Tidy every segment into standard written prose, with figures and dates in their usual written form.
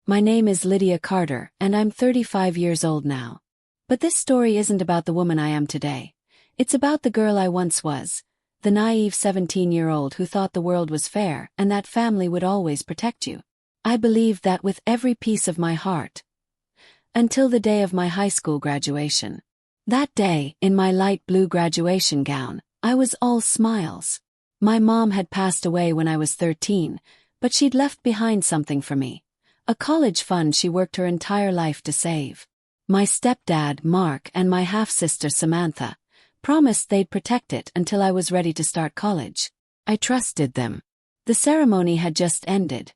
My name is Lydia Carter, and I'm 35 years old now. But this story isn't about the woman I am today. It's about the girl I once was, the naive 17-year-old who thought the world was fair and that family would always protect you. I believed that with every piece of my heart. Until the day of my high school graduation. That day, in my light blue graduation gown, I was all smiles. My mom had passed away when I was 13, but she'd left behind something for me. A college fund she worked her entire life to save. My stepdad, Mark, and my half-sister, Samantha, promised they'd protect it until I was ready to start college. I trusted them. The ceremony had just ended,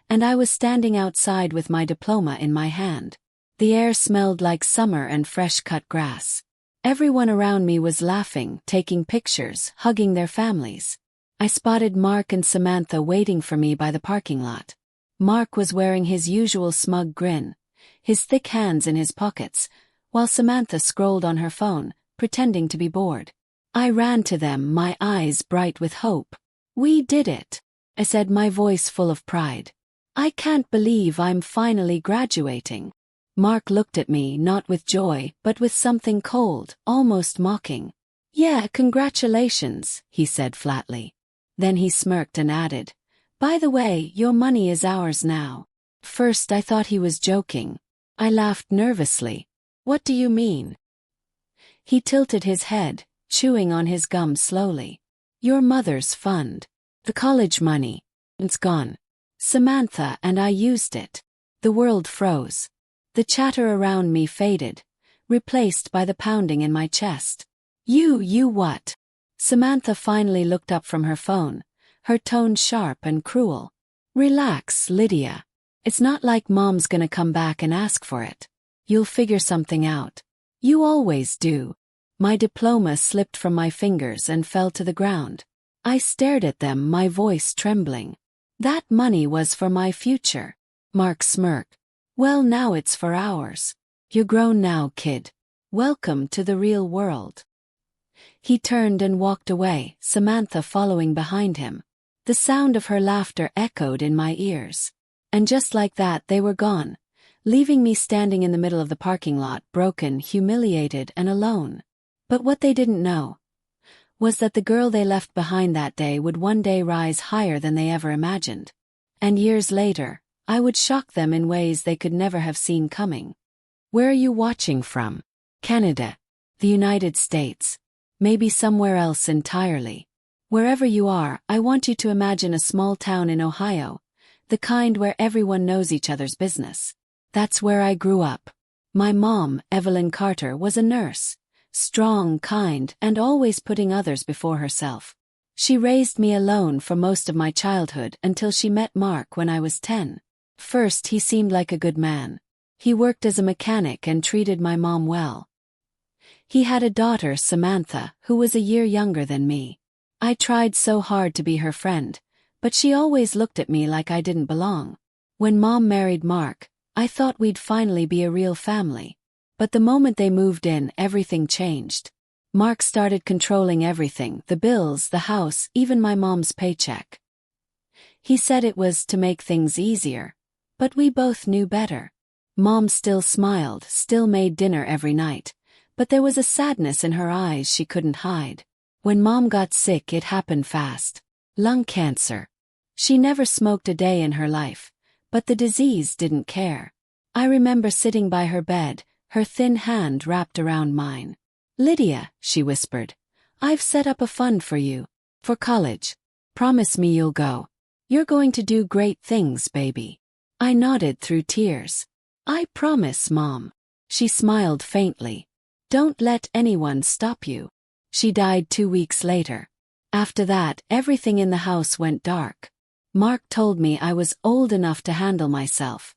and I was standing outside with my diploma in my hand. The air smelled like summer and fresh-cut grass. Everyone around me was laughing, taking pictures, hugging their families. I spotted Mark and Samantha waiting for me by the parking lot. Mark was wearing his usual smug grin, his thick hands in his pockets, while Samantha scrolled on her phone, pretending to be bored. I ran to them, my eyes bright with hope. "We did it," I said, my voice full of pride. "I can't believe I'm finally graduating." Mark looked at me, not with joy, but with something cold, almost mocking. "Yeah, congratulations," he said flatly. Then he smirked and added, "By the way, your money is ours now." First I thought he was joking. I laughed nervously. "What do you mean?" He tilted his head, chewing on his gum slowly. "Your mother's fund. The college money. It's gone. Samantha and I used it." The world froze. The chatter around me faded, replaced by the pounding in my chest. You what?" Samantha finally looked up from her phone, her tone sharp and cruel. "Relax, Lydia. It's not like Mom's gonna come back and ask for it. You'll figure something out. You always do." My diploma slipped from my fingers and fell to the ground. I stared at them, my voice trembling. "That money was for my future." Mark smirked. "Well, now it's for ours. You're grown now, kid. Welcome to the real world." He turned and walked away, Samantha following behind him. The sound of her laughter echoed in my ears. And just like that they were gone, leaving me standing in the middle of the parking lot, broken, humiliated, and alone. But what they didn't know was that the girl they left behind that day would one day rise higher than they ever imagined. And years later, I would shock them in ways they could never have seen coming. "Where are you watching from?" "Canada. The United States. Maybe somewhere else entirely. Wherever you are, I want you to imagine a small town in Ohio, the kind where everyone knows each other's business. That's where I grew up. My mom, Evelyn Carter, was a nurse, strong, kind, and always putting others before herself. She raised me alone for most of my childhood until she met Mark when I was 10. First, he seemed like a good man. He worked as a mechanic and treated my mom well. He had a daughter, Samantha, who was a year younger than me. I tried so hard to be her friend, but she always looked at me like I didn't belong. When Mom married Mark, I thought we'd finally be a real family. But the moment they moved in, everything changed. Mark started controlling everything, the bills, the house, even my mom's paycheck. He said it was to make things easier, but we both knew better. Mom still smiled, still made dinner every night, but there was a sadness in her eyes she couldn't hide. When Mom got sick, it happened fast. Lung cancer. She never smoked a day in her life, but the disease didn't care. I remember sitting by her bed, her thin hand wrapped around mine. "Lydia," she whispered, "I've set up a fund for you. For college. Promise me you'll go. You're going to do great things, baby." I nodded through tears. "I promise, Mom." She smiled faintly. "Don't let anyone stop you." She died 2 weeks later. After that, everything in the house went dark. Mark told me I was old enough to handle myself,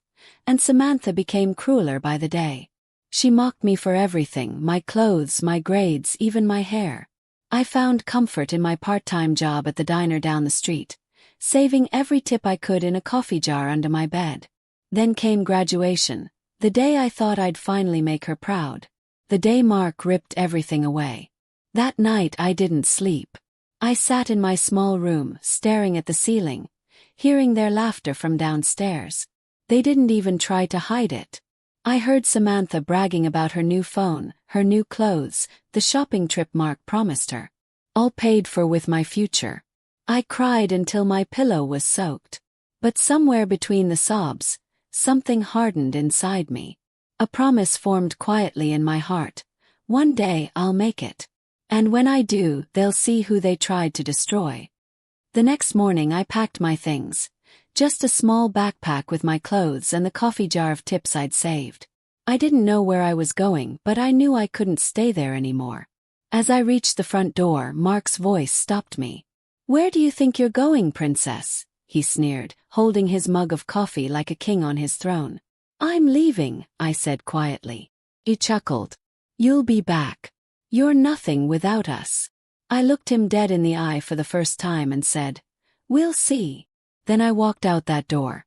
and Samantha became crueler by the day. She mocked me for everything, my clothes, my grades, even my hair. I found comfort in my part-time job at the diner down the street, saving every tip I could in a coffee jar under my bed. Then came graduation, the day I thought I'd finally make her proud. The day Mark ripped everything away. That night I didn't sleep. I sat in my small room, staring at the ceiling, hearing their laughter from downstairs. They didn't even try to hide it. I heard Samantha bragging about her new phone, her new clothes, the shopping trip Mark promised her. All paid for with my future. I cried until my pillow was soaked. But somewhere between the sobs, something hardened inside me. A promise formed quietly in my heart. One day I'll make it. And when I do, they'll see who they tried to destroy. The next morning I packed my things. Just a small backpack with my clothes and the coffee jar of tips I'd saved. I didn't know where I was going, but I knew I couldn't stay there anymore. As I reached the front door, Mark's voice stopped me. "Where do you think you're going, princess?" he sneered, holding his mug of coffee like a king on his throne. "I'm leaving," I said quietly. He chuckled. "You'll be back. You're nothing without us." I looked him dead in the eye for the first time and said, "We'll see." Then I walked out that door.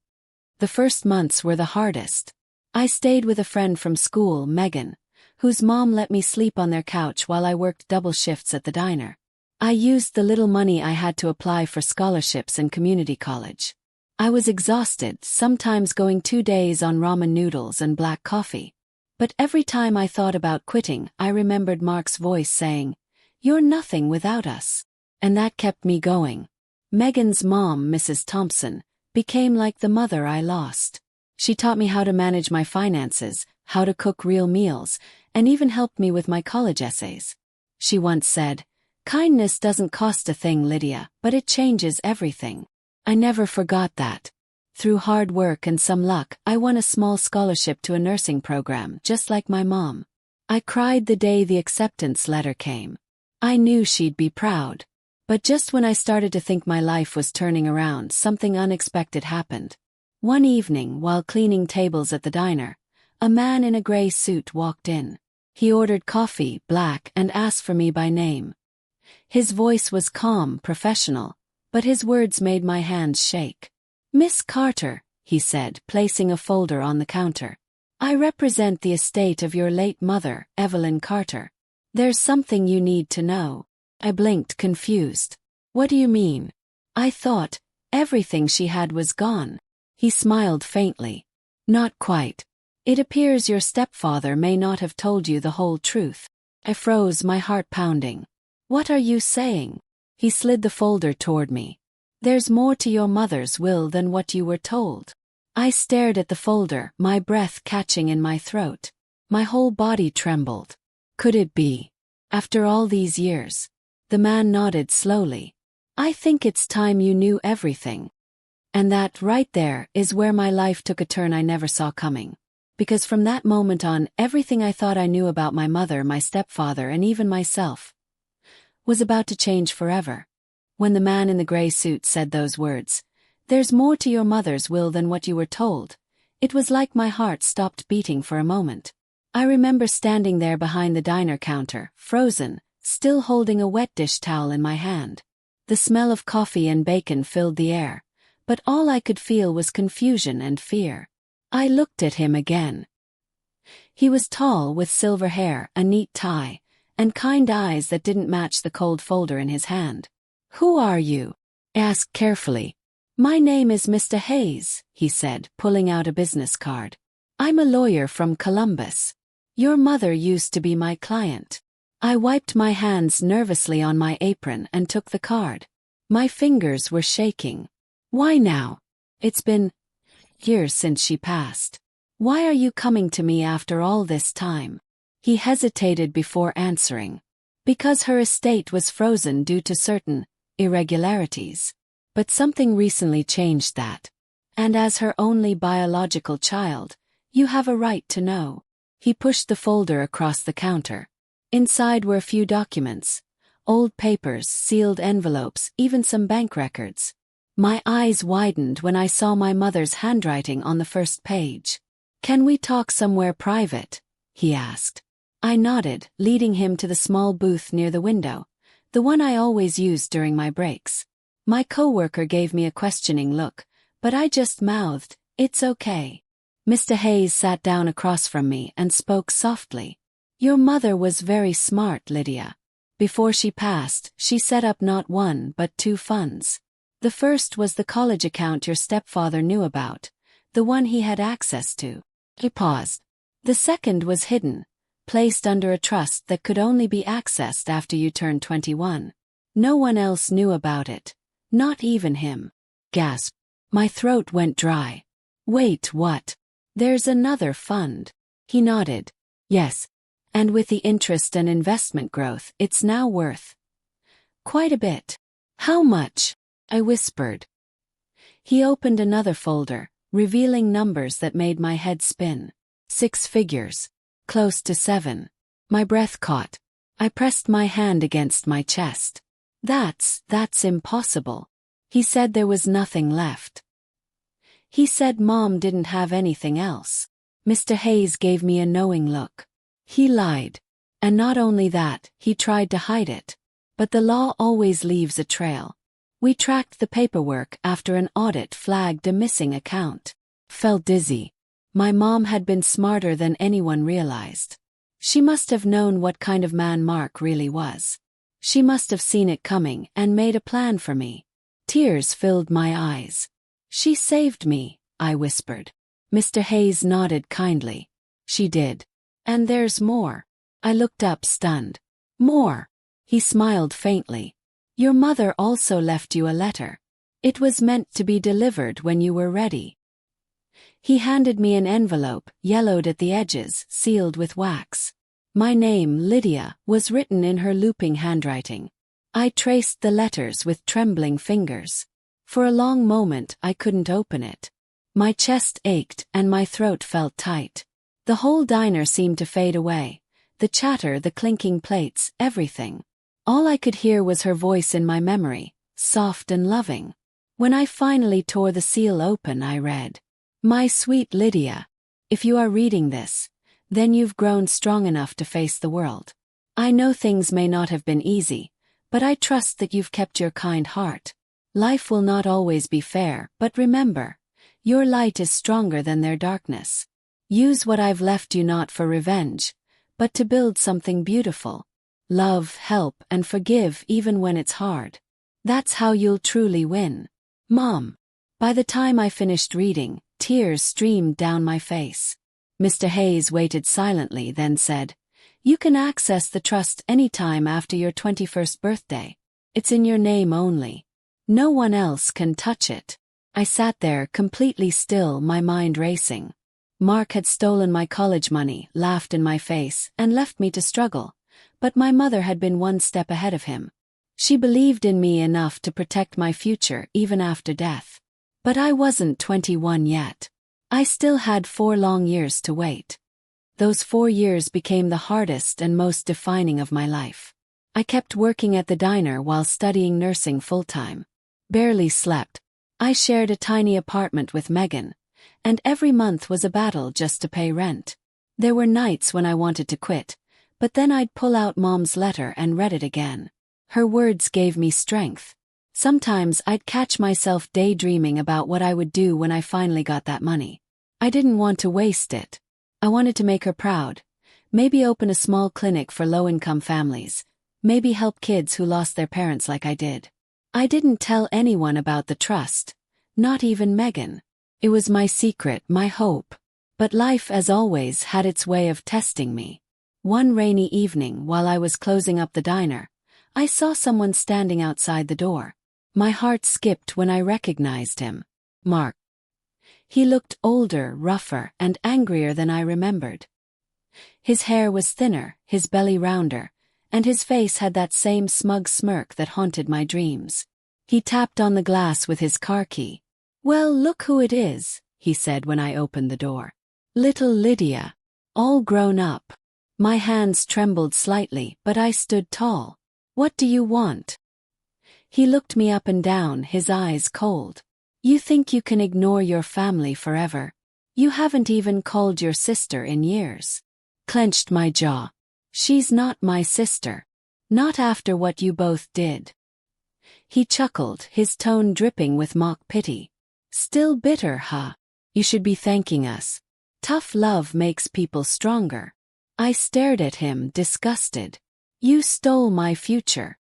The first months were the hardest. I stayed with a friend from school, Megan, whose mom let me sleep on their couch while I worked double shifts at the diner. I used the little money I had to apply for scholarships and community college. I was exhausted, sometimes going 2 days on ramen noodles and black coffee. But every time I thought about quitting, I remembered Mark's voice saying, "You're nothing without us." And that kept me going. Megan's mom, Mrs. Thompson, became like the mother I lost. She taught me how to manage my finances, how to cook real meals, and even helped me with my college essays. She once said, "Kindness doesn't cost a thing, Lydia, but it changes everything." I never forgot that. Through hard work and some luck, I won a small scholarship to a nursing program, just like my mom. I cried the day the acceptance letter came. I knew she'd be proud. But just when I started to think my life was turning around, something unexpected happened. One evening, while cleaning tables at the diner, a man in a gray suit walked in. He ordered coffee, black, and asked for me by name. His voice was calm, professional, but his words made my hands shake. "Miss Carter," he said, placing a folder on the counter. "I represent the estate of your late mother, Evelyn Carter. There's something you need to know." I blinked, confused. "What do you mean?" I thought everything she had was gone. He smiled faintly. "Not quite. It appears your stepfather may not have told you the whole truth." I froze, my heart pounding. "What are you saying?" He slid the folder toward me. "There's more to your mother's will than what you were told." I stared at the folder, my breath catching in my throat. My whole body trembled. Could it be? After all these years? The man nodded slowly. "I think it's time you knew everything." And that, right there, is where my life took a turn I never saw coming. Because from that moment on, everything I thought I knew about my mother, my stepfather, and even myself was about to change forever. When the man in the gray suit said those words, "There's more to your mother's will than what you were told," it was like my heart stopped beating for a moment. I remember standing there behind the diner counter, frozen, still holding a wet dish towel in my hand. The smell of coffee and bacon filled the air, but all I could feel was confusion and fear. I looked at him again. He was tall, with silver hair, a neat tie, and kind eyes that didn't match the cold folder in his hand. "Who are you?" I asked carefully. "My name is Mr. Hayes," he said, pulling out a business card. "I'm a lawyer from Columbus. Your mother used to be my client." I wiped my hands nervously on my apron and took the card. My fingers were shaking. "Why now? It's been years since she passed. Why are you coming to me after all this time?" He hesitated before answering. "Because her estate was frozen due to certain irregularities. But something recently changed that. And as her only biological child, you have a right to know." He pushed the folder across the counter. Inside were a few documents, old papers, sealed envelopes, even some bank records. My eyes widened when I saw my mother's handwriting on the first page. "Can we talk somewhere private?" he asked. I nodded, leading him to the small booth near the window, the one I always used during my breaks. My coworker gave me a questioning look, but I just mouthed, "It's okay." Mr. Hayes sat down across from me and spoke softly. "Your mother was very smart, Lydia. Before she passed, she set up not one but 2 funds. The first was the college account your stepfather knew about, the one he had access to. He paused. The second was hidden, placed under a trust that could only be accessed after you turned 21. No one else knew about it. Not even him. Gasp. My throat went dry. Wait, what? There's another fund. He nodded. Yes. And with the interest and investment growth, it's now worth quite a bit. How much? I whispered. He opened another folder, revealing numbers that made my head spin. 6 figures. Close to 7. My breath caught. I pressed my hand against my chest. That's impossible. He said there was nothing left. He said Mom didn't have anything else. Mr. Hayes gave me a knowing look. He lied. And not only that, he tried to hide it. But the law always leaves a trail. We tracked the paperwork after an audit flagged a missing account. Felt dizzy. My mom had been smarter than anyone realized. She must have known what kind of man Mark really was. She must have seen it coming and made a plan for me. Tears filled my eyes. She saved me, I whispered. Mr. Hayes nodded kindly. She did. And there's more. I looked up stunned. More. He smiled faintly. Your mother also left you a letter. It was meant to be delivered when you were ready. He handed me an envelope, yellowed at the edges, sealed with wax. My name, Lydia, was written in her looping handwriting. I traced the letters with trembling fingers. For a long moment I couldn't open it. My chest ached and my throat felt tight. The whole diner seemed to fade away. The chatter, the clinking plates, everything. All I could hear was her voice in my memory, soft and loving. When I finally tore the seal open, I read, My sweet Lydia, if you are reading this, then you've grown strong enough to face the world. I know things may not have been easy, but I trust that you've kept your kind heart. Life will not always be fair, but remember, your light is stronger than their darkness. Use what I've left you not for revenge, but to build something beautiful. Love, help, and forgive even when it's hard. That's how you'll truly win. Mom. By the time I finished reading, tears streamed down my face. Mr. Hayes waited silently, then said, You can access the trust anytime after your 21st birthday. It's in your name only. No one else can touch it. I sat there completely still, my mind racing. Mark had stolen my college money, laughed in my face, and left me to struggle. But my mother had been one step ahead of him. She believed in me enough to protect my future even after death. But I wasn't 21 yet. I still had 4 long years to wait. Those 4 years became the hardest and most defining of my life. I kept working at the diner while studying nursing full-time. Barely slept. I shared a tiny apartment with Megan, and every month was a battle just to pay rent. There were nights when I wanted to quit, but then I'd pull out Mom's letter and read it again. Her words gave me strength. Sometimes I'd catch myself daydreaming about what I would do when I finally got that money. I didn't want to waste it. I wanted to make her proud. Maybe open a small clinic for low-income families. Maybe help kids who lost their parents like I did. I didn't tell anyone about the trust. Not even Megan. It was my secret, my hope. But life, as always, had its way of testing me. One rainy evening, while I was closing up the diner, I saw someone standing outside the door. My heart skipped when I recognized him. Mark. He looked older, rougher, and angrier than I remembered. His hair was thinner, his belly rounder, and his face had that same smug smirk that haunted my dreams. He tapped on the glass with his car key. Well, look who it is, he said when I opened the door. Little Lydia. All grown up. My hands trembled slightly, but I stood tall. What do you want? He looked me up and down, his eyes cold. You think you can ignore your family forever? You haven't even called your sister in years. Clenched my jaw. She's not my sister. Not after what you both did. He chuckled, his tone dripping with mock pity. Still bitter, huh? You should be thanking us. Tough love makes people stronger. I stared at him, disgusted. You stole my future.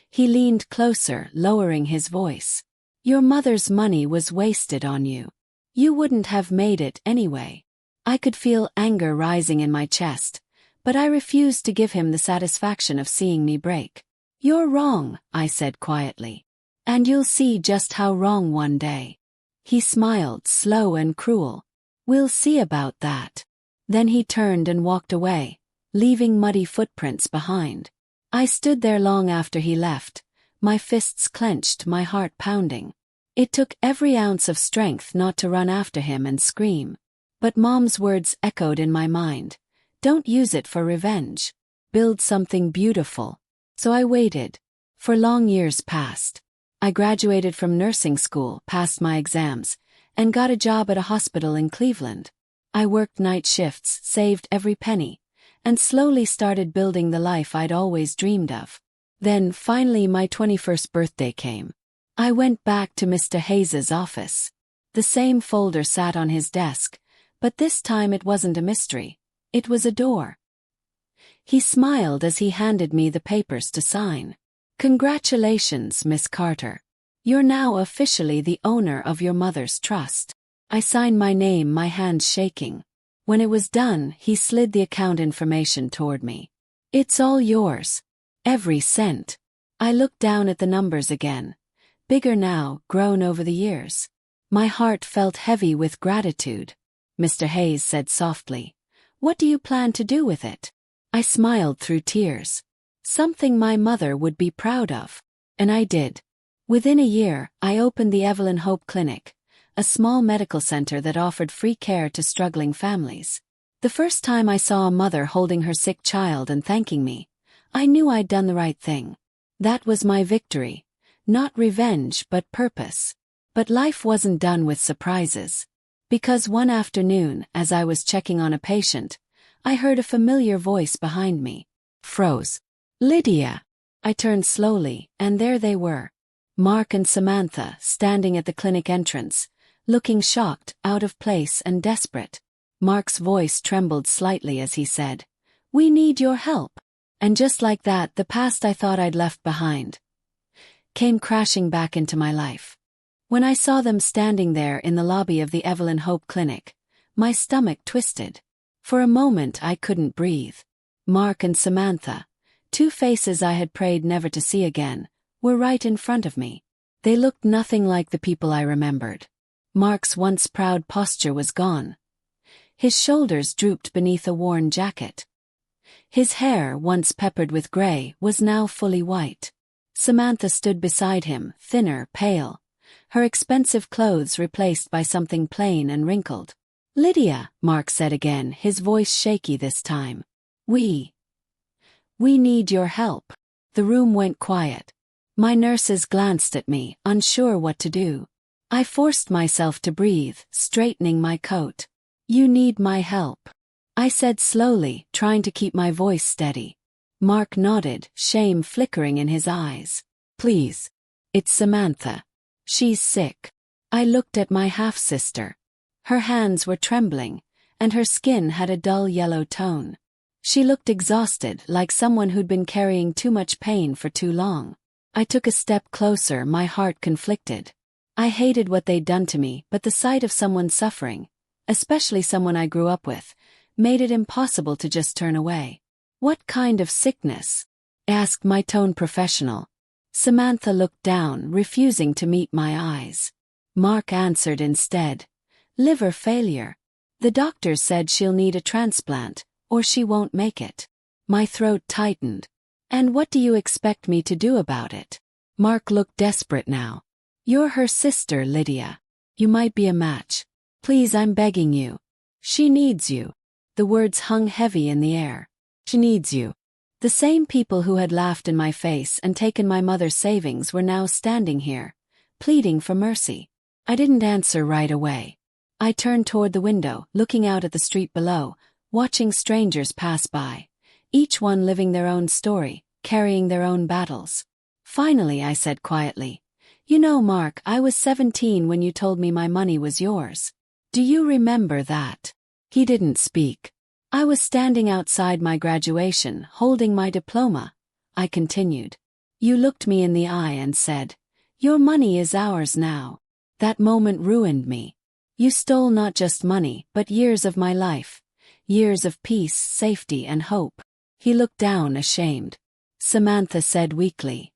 He leaned closer, lowering his voice. Your mother's money was wasted on you. You wouldn't have made it anyway. I could feel anger rising in my chest, but I refused to give him the satisfaction of seeing me break. You're wrong, I said quietly. And you'll see just how wrong one day. He smiled, slow and cruel. We'll see about that. Then he turned and walked away, leaving muddy footprints behind. I stood there long after he left, my fists clenched, my heart pounding. It took every ounce of strength not to run after him and scream. But Mom's words echoed in my mind. Don't use it for revenge. Build something beautiful. So I waited. For long years passed. I graduated from nursing school, passed my exams, and got a job at a hospital in Cleveland. I worked night shifts, saved every penny, and slowly started building the life I'd always dreamed of. Then, finally, my 21st birthday came. I went back to Mr. Hayes's office. The same folder sat on his desk, but this time it wasn't a mystery. It was a door. He smiled as he handed me the papers to sign. Congratulations, Miss Carter. You're now officially the owner of your mother's trust. I signed my name, my hands shaking. When it was done, he slid the account information toward me. It's all yours. Every cent. I looked down at the numbers again. Bigger now, grown over the years. My heart felt heavy with gratitude. Mr. Hayes said softly, "What do you plan to do with it?" I smiled through tears. Something my mother would be proud of. And I did. Within a year, I opened the Evelyn Hope Clinic, a small medical center that offered free care to struggling families. The first time I saw a mother holding her sick child and thanking me, I knew I'd done the right thing. That was my victory. Not revenge, but purpose. But life wasn't done with surprises. Because one afternoon, as I was checking on a patient, I heard a familiar voice behind me. Froze. Lydia. I turned slowly, and there they were. Mark and Samantha, standing at the clinic entrance, looking shocked, out of place and desperate. Mark's voice trembled slightly as he said, "We need your help." And just like that, the past I thought I'd left behind came crashing back into my life. When I saw them standing there in the lobby of the Evelyn Hope Clinic, my stomach twisted. For a moment I couldn't breathe. Mark and Samantha, two faces I had prayed never to see again, were right in front of me. They looked nothing like the people I remembered. Mark's once proud posture was gone. His shoulders drooped beneath a worn jacket. His hair, once peppered with gray, was now fully white. Samantha stood beside him, thinner, pale, her expensive clothes replaced by something plain and wrinkled. "Lydia," Mark said again, his voice shaky this time. We need your help." The room went quiet. My nurses glanced at me, unsure what to do. I forced myself to breathe, straightening my coat. "You need my help," I said slowly, trying to keep my voice steady. Mark nodded, shame flickering in his eyes. "Please. It's Samantha. She's sick." I looked at my half-sister. Her hands were trembling, and her skin had a dull yellow tone. She looked exhausted, like someone who'd been carrying too much pain for too long. I took a step closer, my heart conflicted. I hated what they'd done to me, but the sight of someone suffering, especially someone I grew up with, made it impossible to just turn away. "What kind of sickness?" asked, my tone professional. Samantha looked down, refusing to meet my eyes. Mark answered instead. "Liver failure. The doctor said she'll need a transplant, or she won't make it." My throat tightened. "And what do you expect me to do about it?" Mark looked desperate now. "You're her sister, Lydia. You might be a match. Please, I'm begging you. She needs you." The words hung heavy in the air. She needs you. The same people who had laughed in my face and taken my mother's savings were now standing here, pleading for mercy. I didn't answer right away. I turned toward the window, looking out at the street below, watching strangers pass by, each one living their own story, carrying their own battles. Finally, I said quietly, "You know, Mark, I was 17 when you told me my money was yours. Do you remember that?" He didn't speak. "I was standing outside my graduation, holding my diploma," I continued. "You looked me in the eye and said, 'Your money is ours now.' That moment ruined me. You stole not just money, but years of my life. Years of peace, safety, and hope. He looked down, ashamed. Samantha said weakly,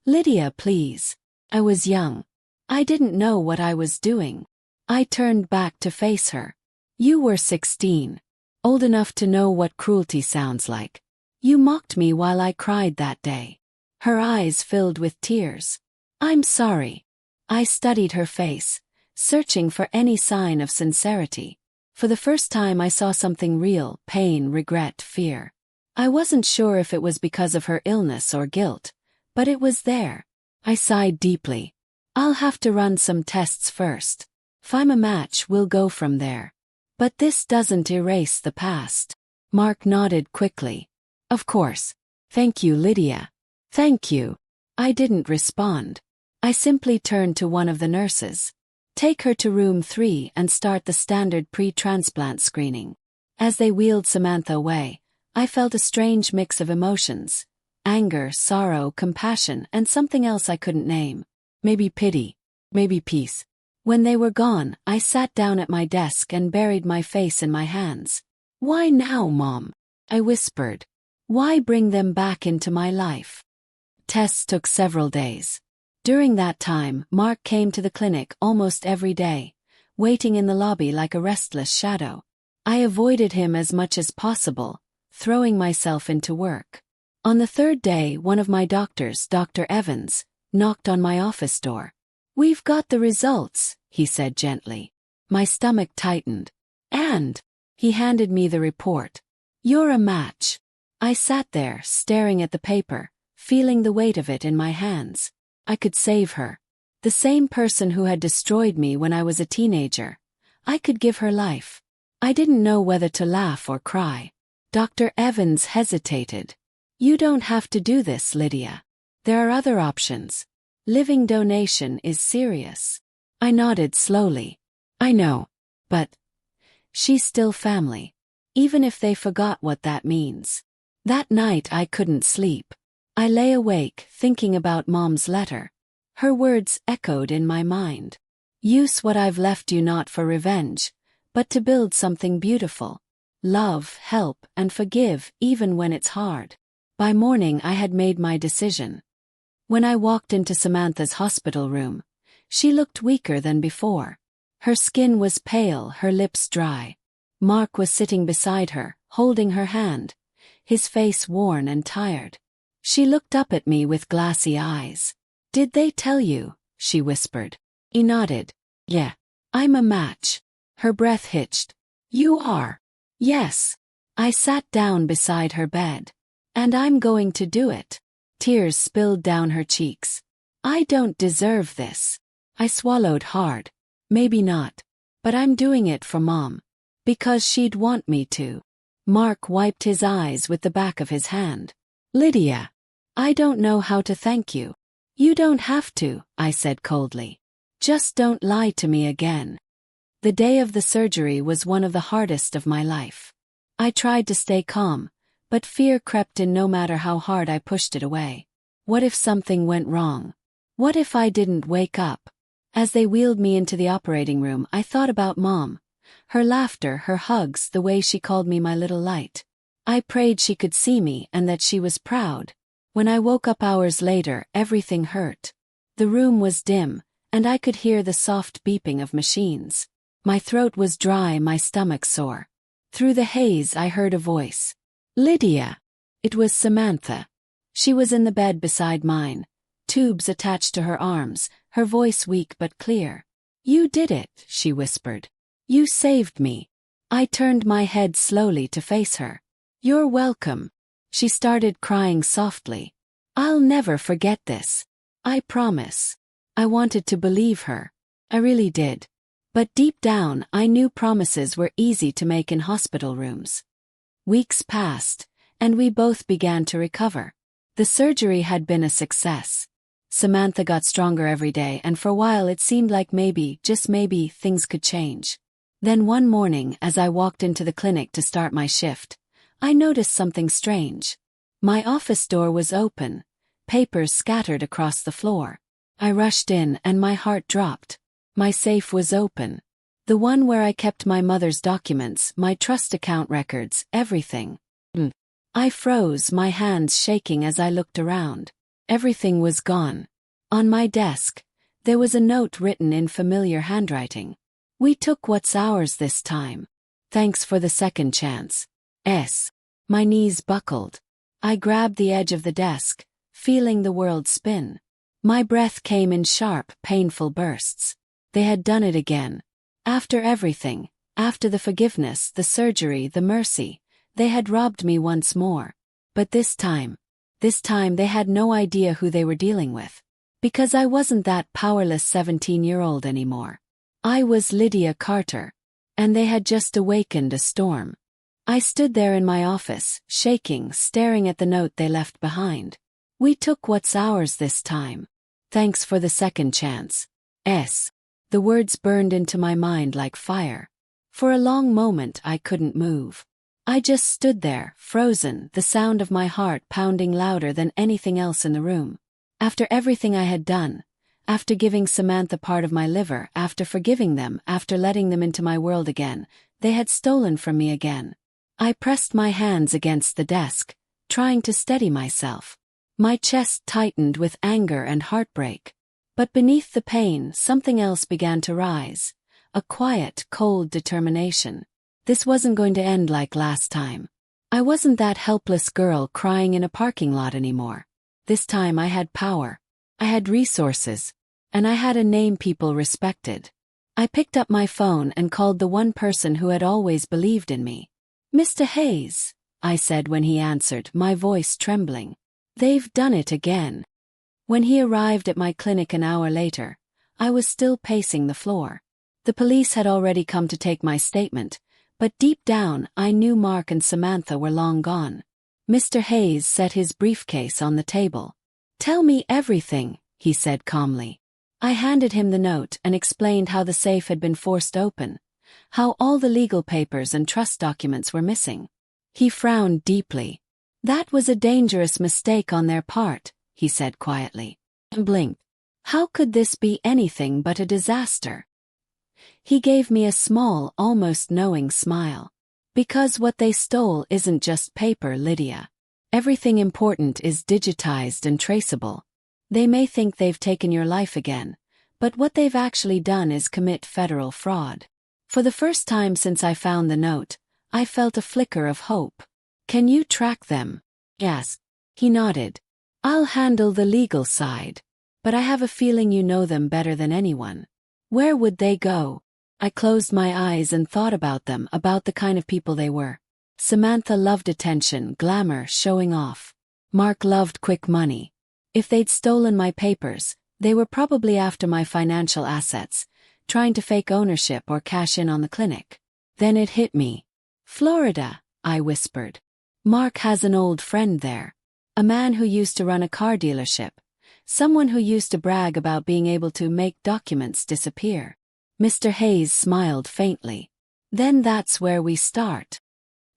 "Lydia, please. I was young. I didn't know what I was doing." I turned back to face her. "You were 16. Old enough to know what cruelty sounds like. You mocked me while I cried that day." Her eyes filled with tears. "I'm sorry." I studied her face, searching for any sign of sincerity. For the first time I saw something real: pain, regret, fear. I wasn't sure if it was because of her illness or guilt, but it was there. I sighed deeply. "I'll have to run some tests first. If I'm a match, we'll go from there. But this doesn't erase the past." Mark nodded quickly. "Of course. Thank you, Lydia." "Thank you." I didn't respond. I simply turned to one of the nurses. "Take her to room 3 and start the standard pre-transplant screening." As they wheeled Samantha away, I felt a strange mix of emotions: anger, sorrow, compassion, and something else I couldn't name. Maybe pity. Maybe peace. When they were gone, I sat down at my desk and buried my face in my hands. "Why now, Mom?" I whispered. "Why bring them back into my life?" Tests took several days. During that time, Mark came to the clinic almost every day, waiting in the lobby like a restless shadow. I avoided him as much as possible, throwing myself into work. On the third day, one of my doctors, Dr. Evans, knocked on my office door. "We've got the results," he said gently. My stomach tightened. "And?" He handed me the report. "You're a match." I sat there, staring at the paper, feeling the weight of it in my hands. I could save her. The same person who had destroyed me when I was a teenager. I could give her life. I didn't know whether to laugh or cry. Dr. Evans hesitated. "You don't have to do this, Lydia. There are other options. Living donation is serious." I nodded slowly. "I know. But she's still family. Even if they forgot what that means." That night I couldn't sleep. I lay awake, thinking about Mom's letter. Her words echoed in my mind. "Use what I've left you not for revenge, but to build something beautiful. Love, help, and forgive even when it's hard." By morning I had made my decision. When I walked into Samantha's hospital room, she looked weaker than before. Her skin was pale, her lips dry. Mark was sitting beside her, holding her hand, his face worn and tired. She looked up at me with glassy eyes. "Did they tell you?" she whispered. He nodded. "Yeah. I'm a match." Her breath hitched. "You are?" "Yes." I sat down beside her bed. "And I'm going to do it." Tears spilled down her cheeks. "I don't deserve this." I swallowed hard. "Maybe not. But I'm doing it for Mom. Because she'd want me to." Mark wiped his eyes with the back of his hand. "Lydia, I don't know how to thank you." "You don't have to," I said coldly. "Just don't lie to me again." The day of the surgery was one of the hardest of my life. I tried to stay calm, but fear crept in no matter how hard I pushed it away. What if something went wrong? What if I didn't wake up? As they wheeled me into the operating room, I thought about Mom. Her laughter, her hugs, the way she called me my little light. I prayed she could see me and that she was proud. When I woke up hours later, everything hurt. The room was dim, and I could hear the soft beeping of machines. My throat was dry, my stomach sore. Through the haze I heard a voice. "Lydia." It was Samantha. She was in the bed beside mine, tubes attached to her arms, her voice weak but clear. "You did it," she whispered. "You saved me." I turned my head slowly to face her. "You're welcome." She started crying softly. "I'll never forget this. I promise." I wanted to believe her. I really did. But deep down, I knew promises were easy to make in hospital rooms. Weeks passed, and we both began to recover. The surgery had been a success. Samantha got stronger every day, and for a while it seemed like maybe, just maybe, things could change. Then one morning, as I walked into the clinic to start my shift, I noticed something strange. My office door was open, papers scattered across the floor. I rushed in and my heart dropped. My safe was open. The one where I kept my mother's documents, my trust account records, everything. I froze, my hands shaking as I looked around. Everything was gone. On my desk, there was a note written in familiar handwriting. We took what's ours this time. Thanks for the second chance. S. My knees buckled. I grabbed the edge of the desk, feeling the world spin. My breath came in sharp, painful bursts. They had done it again. After everything, after the forgiveness, the surgery, the mercy, they had robbed me once more. But this time they had no idea who they were dealing with. Because I wasn't that powerless 17-year-old anymore. I was Lydia Carter. And they had just awakened a storm. I stood there in my office, shaking, staring at the note they left behind. We took what's ours this time. Thanks for the second chance. S. The words burned into my mind like fire. For a long moment I couldn't move. I just stood there, frozen, the sound of my heart pounding louder than anything else in the room. After everything I had done, after giving Samantha part of my liver, after forgiving them, after letting them into my world again, they had stolen from me again. I pressed my hands against the desk, trying to steady myself. My chest tightened with anger and heartbreak. But beneath the pain, something else began to rise. A quiet, cold determination. This wasn't going to end like last time. I wasn't that helpless girl crying in a parking lot anymore. This time I had power. I had resources. And I had a name people respected. I picked up my phone and called the one person who had always believed in me. Mr. Hayes, I said when he answered, my voice trembling. They've done it again. When he arrived at my clinic an hour later, I was still pacing the floor. The police had already come to take my statement, but deep down I knew Mark and Samantha were long gone. Mr. Hayes set his briefcase on the table. Tell me everything, he said calmly. I handed him the note and explained how the safe had been forced open, how all the legal papers and trust documents were missing. He frowned deeply. That was a dangerous mistake on their part, he said quietly. And blinked. How could this be anything but a disaster? He gave me a small, almost knowing smile. Because what they stole isn't just paper, Lydia. Everything important is digitized and traceable. They may think they've taken your life again, but what they've actually done is commit federal fraud. For the first time since I found the note, I felt a flicker of hope. Can you track them? Yes. He nodded. I'll handle the legal side. But I have a feeling you know them better than anyone. Where would they go? I closed my eyes and thought about them, about the kind of people they were. Samantha loved attention, glamour, showing off. Mark loved quick money. If they'd stolen my papers, they were probably after my financial assets, trying to fake ownership or cash in on the clinic. Then it hit me. Florida, I whispered. Mark has an old friend there. A man who used to run a car dealership. Someone who used to brag about being able to make documents disappear. Mr. Hayes smiled faintly. Then that's where we start.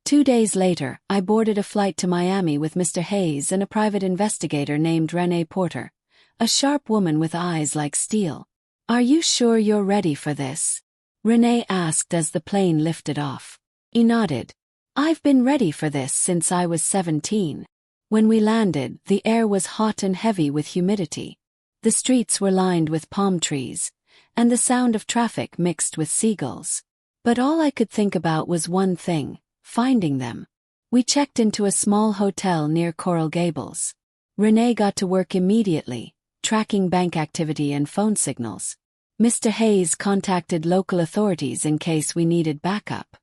2 days later, I boarded a flight to Miami with Mr. Hayes and a private investigator named Renee Porter, a sharp woman with eyes like steel. Are you sure you're ready for this? Renee asked as the plane lifted off. He nodded. I've been ready for this since I was 17. When we landed, the air was hot and heavy with humidity. The streets were lined with palm trees, and the sound of traffic mixed with seagulls. But all I could think about was one thing: finding them. We checked into a small hotel near Coral Gables. Renee got to work immediately, tracking bank activity and phone signals. Mr. Hayes contacted local authorities in case we needed backup.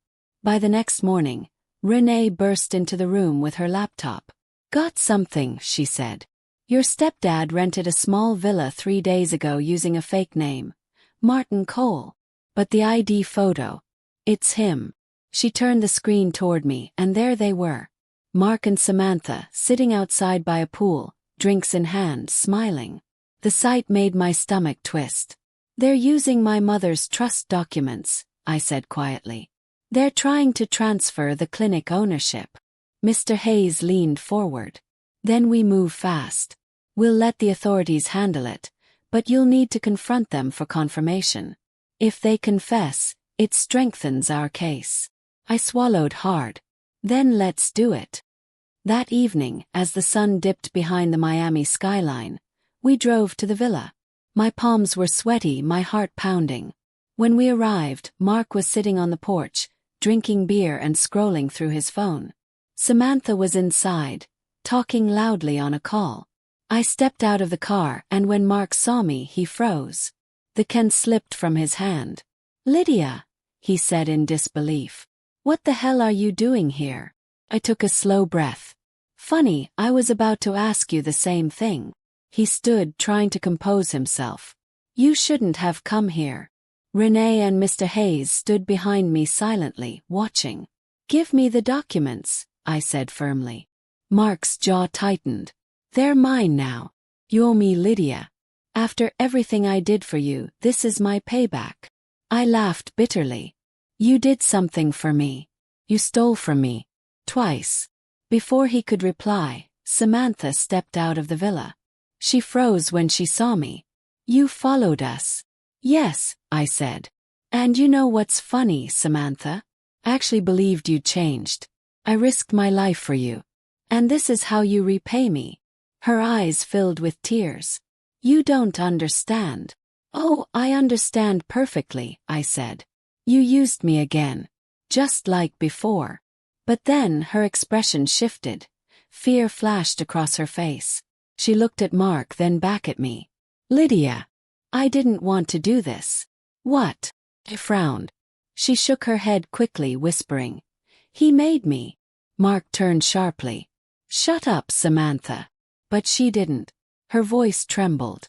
By the next morning, Renee burst into the room with her laptop. Got something, she said. Your stepdad rented a small villa 3 days ago using a fake name, Martin Cole. But the ID photo, it's him. She turned the screen toward me, and there they were. Mark and Samantha, sitting outside by a pool, drinks in hand, smiling. The sight made my stomach twist. They're using my mother's trust documents, I said quietly. They're trying to transfer the clinic ownership. Mr. Hayes leaned forward. Then we move fast. We'll let the authorities handle it, but you'll need to confront them for confirmation. If they confess, It strengthens our case. I swallowed hard. Then let's do it. That evening, as the sun dipped behind the Miami skyline, we drove to the villa. My palms were sweaty, my heart pounding. When we arrived, Mark was sitting on the porch, drinking beer and scrolling through his phone. Samantha was inside, talking loudly on a call. I stepped out of the car, and when Mark saw me, he froze. The can slipped from his hand. "Lydia," he said in disbelief. "What the hell are you doing here?" I took a slow breath. "Funny, I was about to ask you the same thing." He stood, trying to compose himself. "You shouldn't have come here." Renee and Mr. Hayes stood behind me silently, watching. "Give me the documents," I said firmly. Mark's jaw tightened. "They're mine now. You owe me, Lydia. After everything I did for you, this is my payback." I laughed bitterly. "You did something for me. You stole from me. Twice." Before he could reply, Samantha stepped out of the villa. She froze when she saw me. "You followed us." "Yes," I said. "And you know what's funny, Samantha? I actually believed you'd changed. I risked my life for you. And this is how you repay me." Her eyes filled with tears. "You don't understand." "Oh, I understand perfectly," I said. "You used me again. Just like before." But then her expression shifted. Fear flashed across her face. She looked at Mark, then back at me. "Lydia, I didn't want to do this." "What?" I frowned. She shook her head quickly, whispering, "He made me." Mark turned sharply. "Shut up, Samantha." But she didn't. Her voice trembled.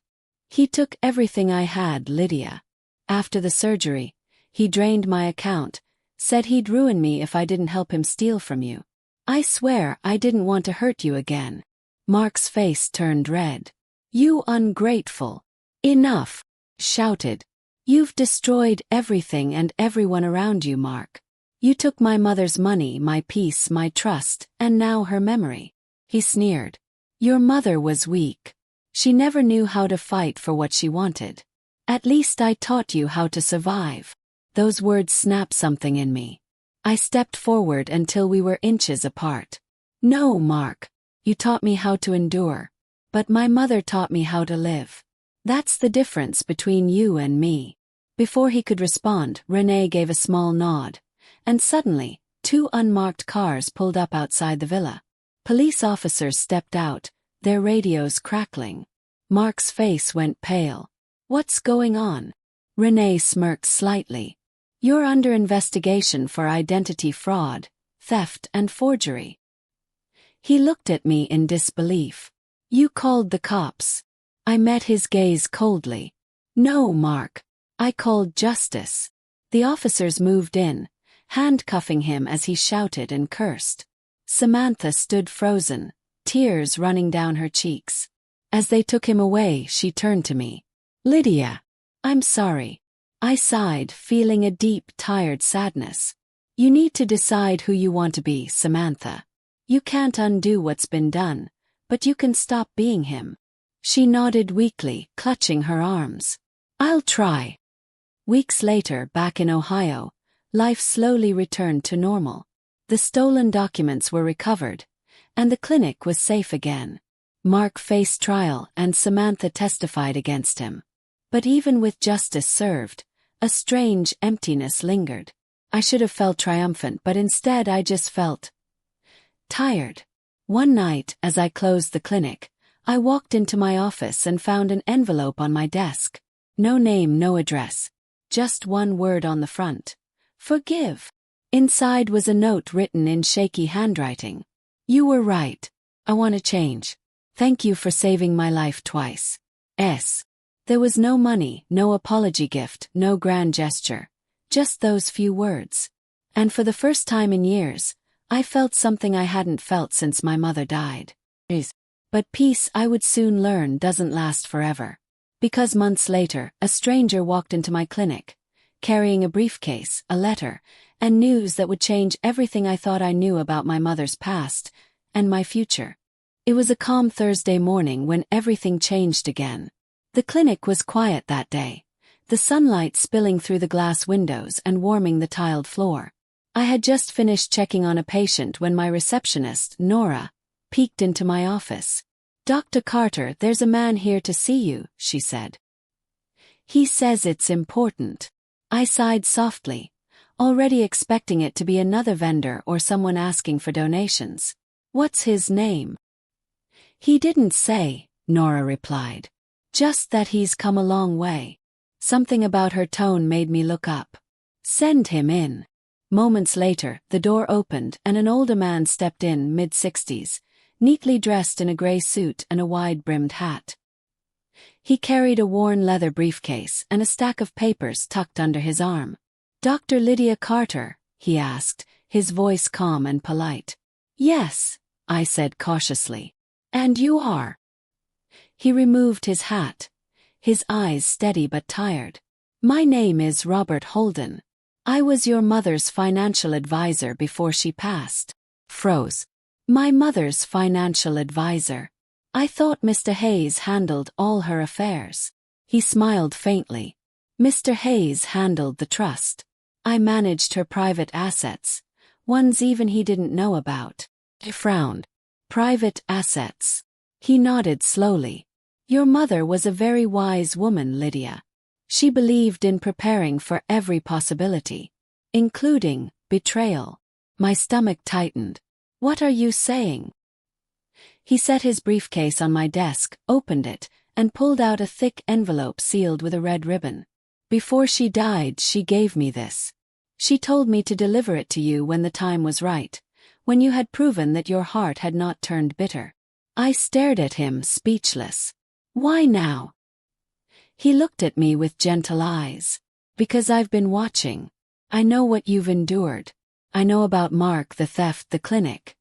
"He took everything I had, Lydia. After the surgery, he drained my account, said he'd ruin me if I didn't help him steal from you. I swear I didn't want to hurt you again." Mark's face turned red. "You ungrateful." "Enough," shouted. "You've destroyed everything and everyone around you, Mark. You took my mother's money, my peace, my trust, and now her memory." He sneered. "Your mother was weak. She never knew how to fight for what she wanted. At least I taught you how to survive." Those words snapped something in me. I stepped forward until we were inches apart. "No, Mark. You taught me how to endure. But my mother taught me how to live. That's the difference between you and me." Before he could respond, Renee gave a small nod. And suddenly, 2 unmarked cars pulled up outside the villa. Police officers stepped out, their radios crackling. Mark's face went pale. "What's going on?" Renee smirked slightly. "You're under investigation for identity fraud, theft, and forgery." He looked at me in disbelief. "You called the cops." I met his gaze coldly. "No, Mark. I called justice." The officers moved in, handcuffing him as he shouted and cursed. Samantha stood frozen, tears running down her cheeks. As they took him away, she turned to me. "Lydia, I'm sorry." I sighed, feeling a deep, tired sadness. "You need to decide who you want to be, Samantha. You can't undo what's been done, but you can stop being him." She nodded weakly, clutching her arms. "I'll try." Weeks later, back in Ohio, life slowly returned to normal. The stolen documents were recovered, and the clinic was safe again. Mark faced trial and Samantha testified against him. But even with justice served, a strange emptiness lingered. I should have felt triumphant, but instead I just felt tired. One night, as I closed the clinic, I walked into my office and found an envelope on my desk. No name, no address. Just one word on the front. "Forgive." Inside was a note written in shaky handwriting. "You were right. I want to change. Thank you for saving my life twice. S." There was no money, no apology gift, no grand gesture. Just those few words. And for the first time in years, I felt something I hadn't felt since my mother died. But peace, I would soon learn, doesn't last forever. Because months later, a stranger walked into my clinic, carrying a briefcase, a letter, and news that would change everything I thought I knew about my mother's past and my future. It was a calm Thursday morning when everything changed again. The clinic was quiet that day. the sunlight spilling through the glass windows and warming the tiled floor. I had just finished checking on a patient when my receptionist, Nora, peeked into my office. "Dr. Carter, there's a man here to see you," she said. "He says it's important." I sighed softly, already expecting it to be another vendor or someone asking for donations. "What's his name?" "He didn't say," Nora replied. "Just that he's come a long way." Something about her tone made me look up. "Send him in." Moments later, the door opened and an older man stepped in, mid-60s, neatly dressed in a gray suit and a wide-brimmed hat. He carried a worn leather briefcase and a stack of papers tucked under his arm. "Dr. Lydia Carter?" he asked, his voice calm and polite. "Yes," I said cautiously. "And you are?" He removed his hat, his eyes steady but tired. "My name is Robert Holden. I was your mother's financial advisor before she passed." Froze. My mother's financial advisor. I thought Mr. Hayes handled all her affairs. He smiled faintly. "Mr. Hayes handled the trust. I managed her private assets, ones even he didn't know about." I frowned. "Private assets." He nodded slowly. "Your mother was a very wise woman, Lydia. She believed in preparing for every possibility, including betrayal." My stomach tightened. "What are you saying?" He set his briefcase on my desk, opened it, and pulled out a thick envelope sealed with a red ribbon. "Before she died, she gave me this. She told me to deliver it to you when the time was right, when you had proven that your heart had not turned bitter." I stared at him, speechless. "Why now?" He looked at me with gentle eyes. "Because I've been watching. I know what you've endured. I know about Mark, the theft, the clinic.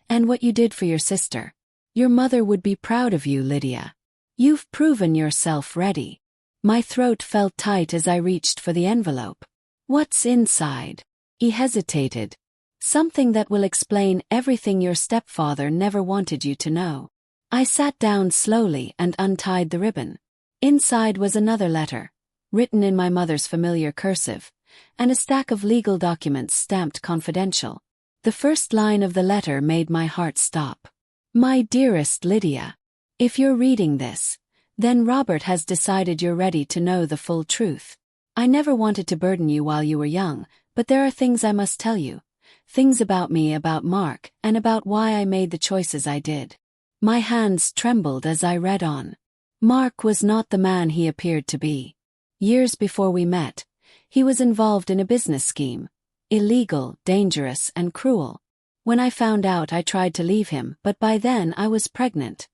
And what you did for your sister. Your mother would be proud of you, Lydia. You've proven yourself ready." My throat felt tight as I reached for the envelope. "What's inside?" He hesitated. "Something that will explain everything your stepfather never wanted you to know." I sat down slowly and untied the ribbon. Inside was another letter, written in my mother's familiar cursive, and a stack of legal documents stamped confidential. The first line of the letter made my heart stop. "My dearest Lydia, if you're reading this, then Robert has decided you're ready to know the full truth. I never wanted to burden you while you were young, but there are things I must tell you. Things about me, about Mark, and about why I made the choices I did." My hands trembled as I read on. Mark was not the man he appeared to be. Years before we met, he was involved in a business scheme. Illegal, dangerous, and cruel. When I found out, I tried to leave him, but by then I was pregnant.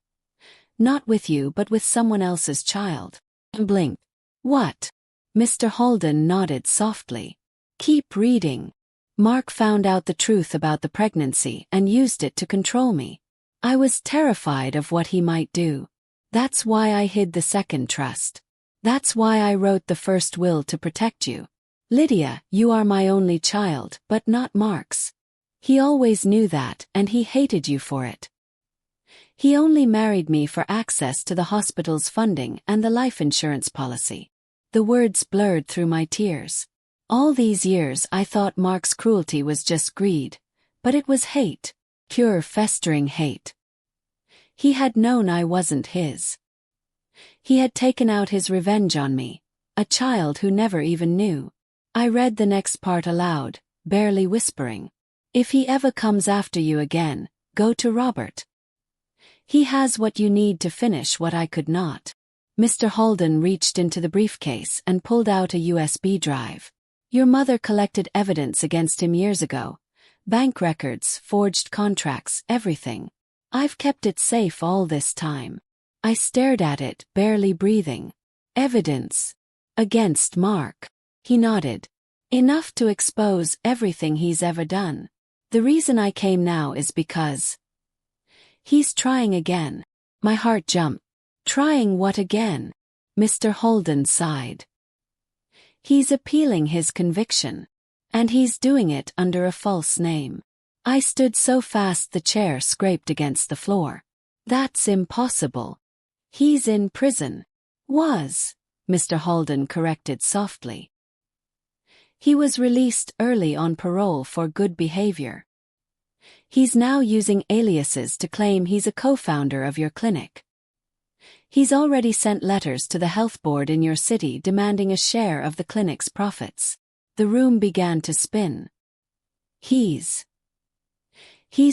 Not with you, but with someone else's child. I blinked. "What?" Mr. Holden nodded softly. "Keep reading." Mark found out the truth about the pregnancy and used it to control me. I was terrified of what he might do. That's why I hid the second trust. That's why I wrote the first will to protect you. Lydia, you are my only child, but not Mark's. He always knew that, and he hated you for it. He only married me for access to the hospital's funding and the life insurance policy. The words blurred through my tears. All these years I thought Mark's cruelty was just greed, but it was hate, pure festering hate. He had known I wasn't his. He had taken out his revenge on me, a child who never even knew. I read the next part aloud, barely whispering. "If he ever comes after you again, go to Robert. He has what you need to finish what I could not." Mr. Holden reached into the briefcase and pulled out a USB drive. "Your mother collected evidence against him years ago. Bank records, forged contracts, everything. I've kept it safe all this time." I stared at it, barely breathing. "Evidence? Against Mark?" He nodded. "Enough to expose everything he's ever done. The reason I came now is because he's trying again." My heart jumped. "Trying what again?" Mr. Holden sighed. "He's appealing his conviction. And he's doing it under a false name." I stood so fast the chair scraped against the floor. "That's impossible. He's in prison." "Was," Mr. Halden corrected softly. He was released early on parole for good behavior. He's now using aliases to claim he's a co-founder of your clinic. He's already sent letters to the health board in your city demanding a share of the clinic's profits. The room began to spin. He's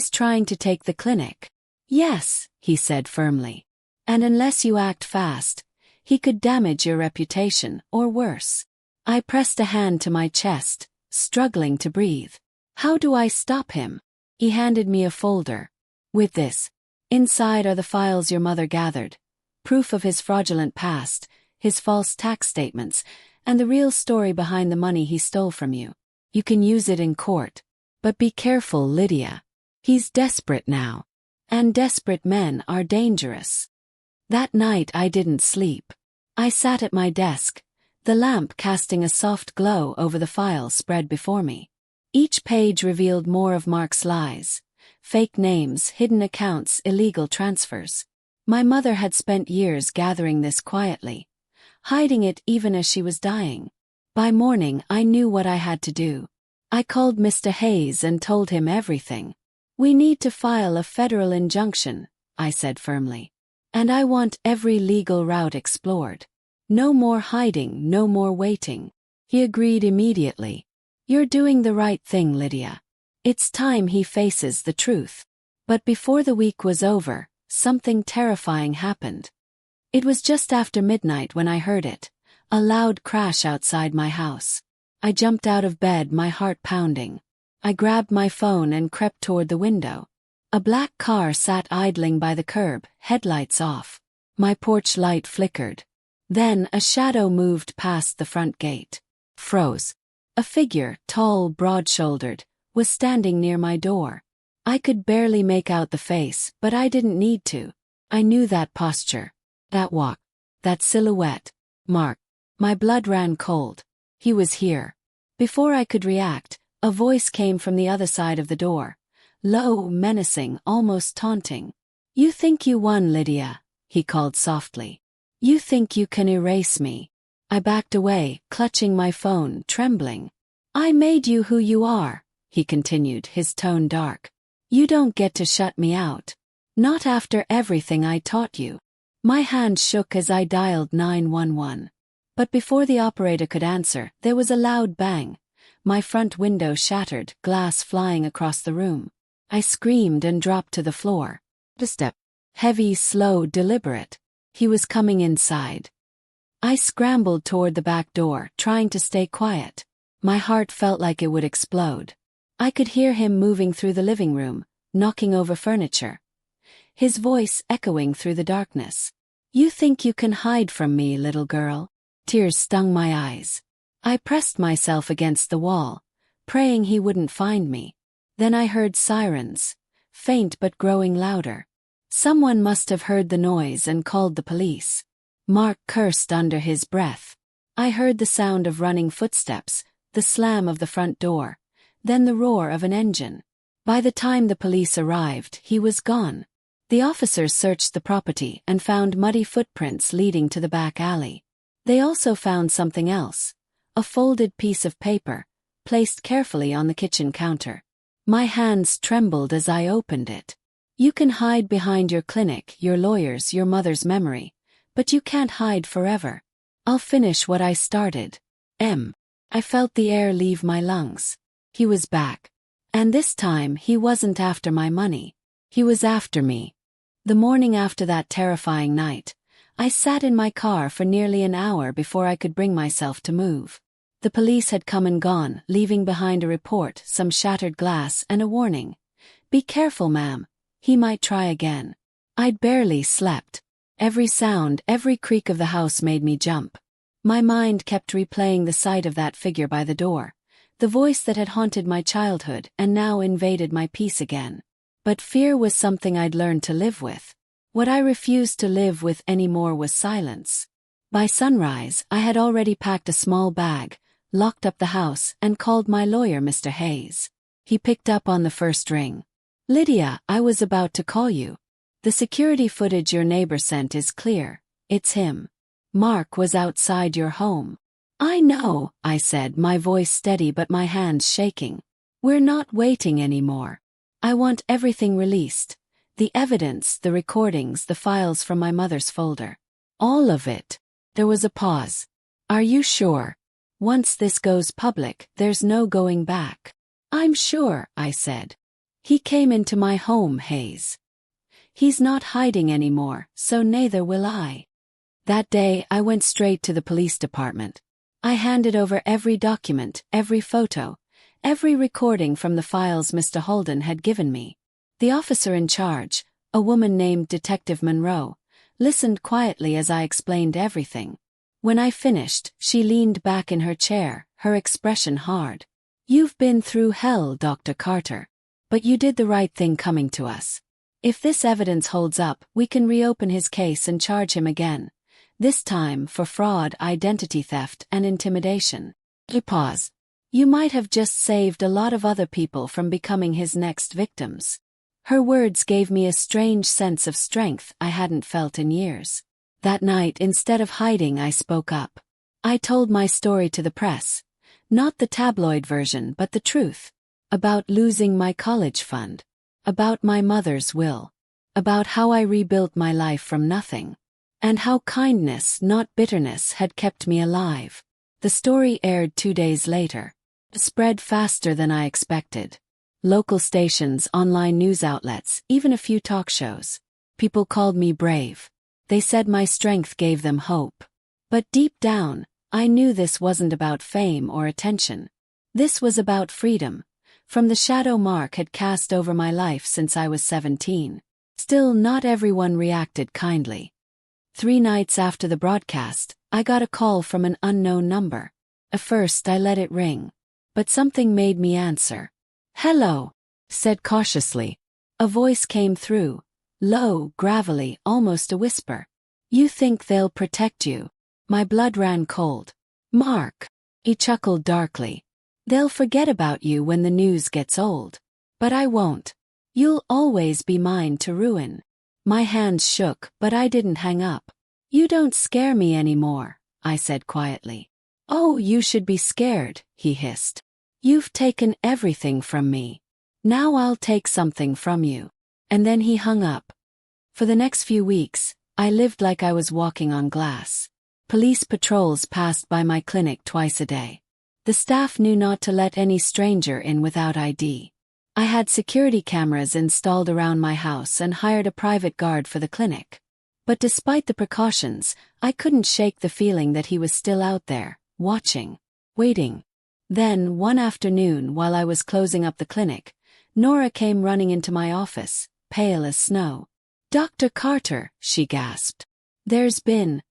trying to take the clinic. Yes, he said firmly. And unless you act fast, he could damage your reputation, or worse. I pressed a hand to my chest, struggling to breathe. How do I stop him? He handed me a folder. With this. Inside are the files your mother gathered. Proof of his fraudulent past, his false tax statements, and the real story behind the money he stole from you. You can use it in court. But be careful, Lydia. He's desperate now. And desperate men are dangerous. That night I didn't sleep. I sat at my desk, the lamp casting a soft glow over the files spread before me. Each page revealed more of Mark's lies. Fake names, hidden accounts, illegal transfers. My mother had spent years gathering this quietly, hiding it even as she was dying. By morning I knew what I had to do. I called Mr. Hayes and told him everything. We need to file a federal injunction, I said firmly. And I want every legal route explored. No more hiding, no more waiting. He agreed immediately. You're doing the right thing, Lydia. It's time he faces the truth. But before the week was over, something terrifying happened. It was just after midnight when I heard it, a loud crash outside my house. I jumped out of bed, my heart pounding. I grabbed my phone and crept toward the window. A black car sat idling by the curb, headlights off. My porch light flickered. Then a shadow moved past the front gate. Froze. A figure, tall, broad-shouldered, was standing near my door. I could barely make out the face, but I didn't need to. I knew that posture, that walk, that silhouette. Mark. My blood ran cold. He was here. Before I could react, a voice came from the other side of the door. Low, menacing, almost taunting. You think you won, Lydia, he called softly. You think you can erase me. I backed away, clutching my phone, trembling. I made you who you are, he continued, his tone dark. You don't get to shut me out. Not after everything I taught you. My hand shook as I dialed 911. But before the operator could answer, there was a loud bang. My front window shattered, glass flying across the room. I screamed and dropped to the floor. A step. Heavy, slow, deliberate. He was coming inside. I scrambled toward the back door, trying to stay quiet. My heart felt like it would explode. I could hear him moving through the living room, knocking over furniture. His voice echoing through the darkness. You think you can hide from me, little girl? Tears stung my eyes. I pressed myself against the wall, praying he wouldn't find me. Then I heard sirens, faint but growing louder. Someone must have heard the noise and called the police. Mark cursed under his breath. I heard the sound of running footsteps, the slam of the front door, then the roar of an engine. By the time the police arrived, he was gone. The officers searched the property and found muddy footprints leading to the back alley. They also found something else, a folded piece of paper, placed carefully on the kitchen counter. My hands trembled as I opened it. You can hide behind your clinic, your lawyers, your mother's memory, but you can't hide forever. I'll finish what I started. I felt the air leave my lungs. He was back. And this time he wasn't after my money. He was after me. The morning after that terrifying night, I sat in my car for nearly an hour before I could bring myself to move. The police had come and gone, leaving behind a report, some shattered glass, and a warning. Be careful, ma'am. He might try again. I'd barely slept. Every sound, every creak of the house made me jump. My mind kept replaying the sight of that figure by the door, the voice that had haunted my childhood and now invaded my peace again. But fear was something I'd learned to live with. What I refused to live with anymore was silence. By sunrise, I had already packed a small bag, locked up the house, and called my lawyer, Mr. Hayes. He picked up on the first ring. Lydia, I was about to call you. The security footage your neighbor sent is clear. It's him. Mark was outside your home. I know, I said, my voice steady but my hands shaking. We're not waiting anymore. I want everything released. The evidence, the recordings, the files from my mother's folder. All of it. There was a pause. Are you sure? Once this goes public, there's no going back. I'm sure, I said. He came into my home, Hayes. He's not hiding anymore, so neither will I. That day, I went straight to the police department. I handed over every document, every photo, every recording from the files Mr. Holden had given me. The officer in charge, a woman named Detective Monroe, listened quietly as I explained everything. When I finished, she leaned back in her chair, her expression hard. You've been through hell, Dr. Carter. But you did the right thing coming to us. If this evidence holds up, we can reopen his case and charge him again. This time for fraud, identity theft, and intimidation. Pause. You might have just saved a lot of other people from becoming his next victims. Her words gave me a strange sense of strength I hadn't felt in years. That night, instead of hiding, I spoke up. I told my story to the press. Not the tabloid version, but the truth. About losing my college fund. About my mother's will. About how I rebuilt my life from nothing. And how kindness, not bitterness, had kept me alive. The story aired 2 days later. Spread faster than I expected. Local stations, online news outlets, even a few talk shows. People called me brave. They said my strength gave them hope. But deep down, I knew this wasn't about fame or attention. This was about freedom. From the shadow Mark had cast over my life since I was 17. Still, not everyone reacted kindly. 3 nights after the broadcast, I got a call from an unknown number. At first I let it ring. But something made me answer. Hello, said cautiously. A voice came through. Low, gravelly, almost a whisper. You think they'll protect you? My blood ran cold. Mark. He chuckled darkly. They'll forget about you when the news gets old. But I won't. You'll always be mine to ruin. My hands shook, but I didn't hang up. You don't scare me anymore, I said quietly. Oh, you should be scared, he hissed. You've taken everything from me. Now I'll take something from you. And then he hung up. For the next few weeks, I lived like I was walking on glass. Police patrols passed by my clinic twice a day. The staff knew not to let any stranger in without ID. I had security cameras installed around my house and hired a private guard for the clinic. But despite the precautions, I couldn't shake the feeling that he was still out there, watching, waiting. Then, one afternoon while I was closing up the clinic, Nora came running into my office, pale as snow. Dr. Carter, she gasped. There's been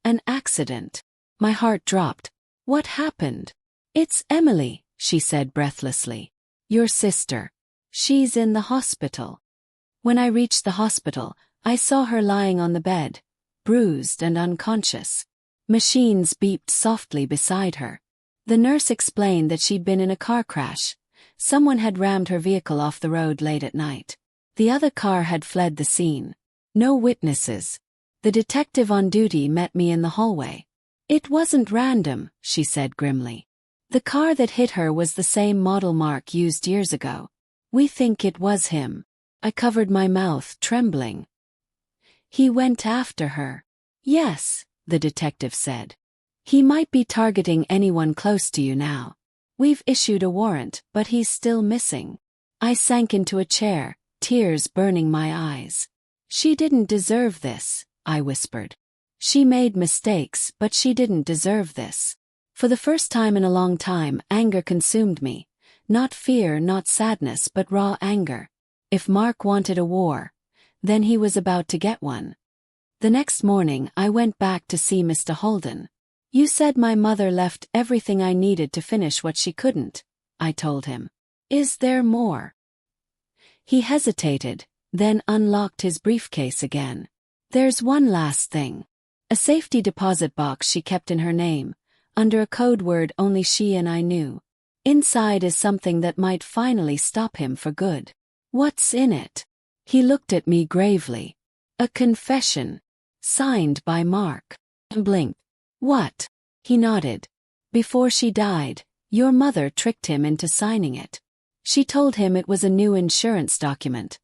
an accident. My heart dropped. What happened? It's Emily, she said breathlessly. Your sister. She's in the hospital. When I reached the hospital, I saw her lying on the bed, bruised and unconscious. Machines beeped softly beside her. The nurse explained that she'd been in a car crash. Someone had rammed her vehicle off the road late at night. The other car had fled the scene. No witnesses. The detective on duty met me in the hallway. It wasn't random, she said grimly. The car that hit her was the same model Mark used years ago. We think it was him. I covered my mouth, trembling. He went after her. Yes, the detective said. He might be targeting anyone close to you now. We've issued a warrant, but he's still missing. I sank into a chair, tears burning my eyes. She didn't deserve this, I whispered. She made mistakes, but she didn't deserve this. For the first time in a long time, anger consumed me. Not fear, not sadness, but raw anger. If Mark wanted a war, then he was about to get one. The next morning, I went back to see Mr. Holden. You said my mother left everything I needed to finish what she couldn't, I told him. Is there more? He hesitated, then unlocked his briefcase again. There's one last thing. A safety deposit box she kept in her name, under a code word only she and I knew. Inside is something that might finally stop him for good. What's in it? He looked at me gravely. A confession. Signed by Mark. and blinked. What? He nodded. Before she died, your mother tricked him into signing it. She told him it was a new insurance document.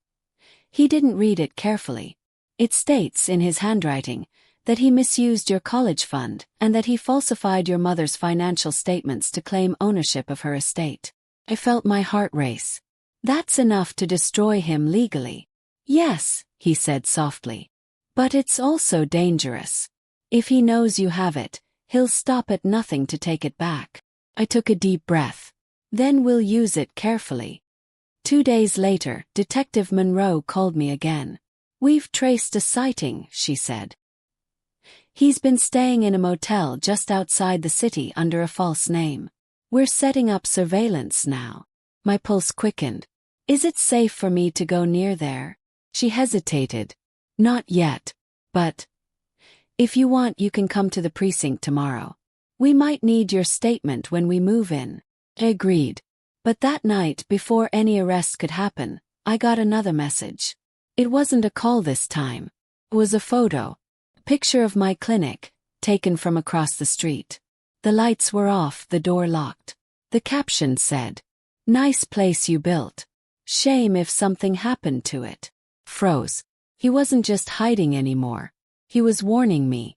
He didn't read it carefully. It states in his handwriting that he misused your college fund and that he falsified your mother's financial statements to claim ownership of her estate. I felt my heart race. That's enough to destroy him legally. Yes, he said softly. But it's also dangerous. If he knows you have it, he'll stop at nothing to take it back. I took a deep breath. Then we'll use it carefully. 2 days later, Detective Monroe called me again. We've traced a sighting, she said. He's been staying in a motel just outside the city under a false name. We're setting up surveillance now. My pulse quickened. Is it safe for me to go near there? She hesitated. Not yet. But if you want, you can come to the precinct tomorrow. We might need your statement when we move in. I agreed. But that night, before any arrest could happen, I got another message. It wasn't a call this time. It was a photo. A picture of my clinic, taken from across the street. The lights were off, the door locked. The caption said, "Nice place you built. Shame if something happened to it." Froze. He wasn't just hiding anymore. He was warning me.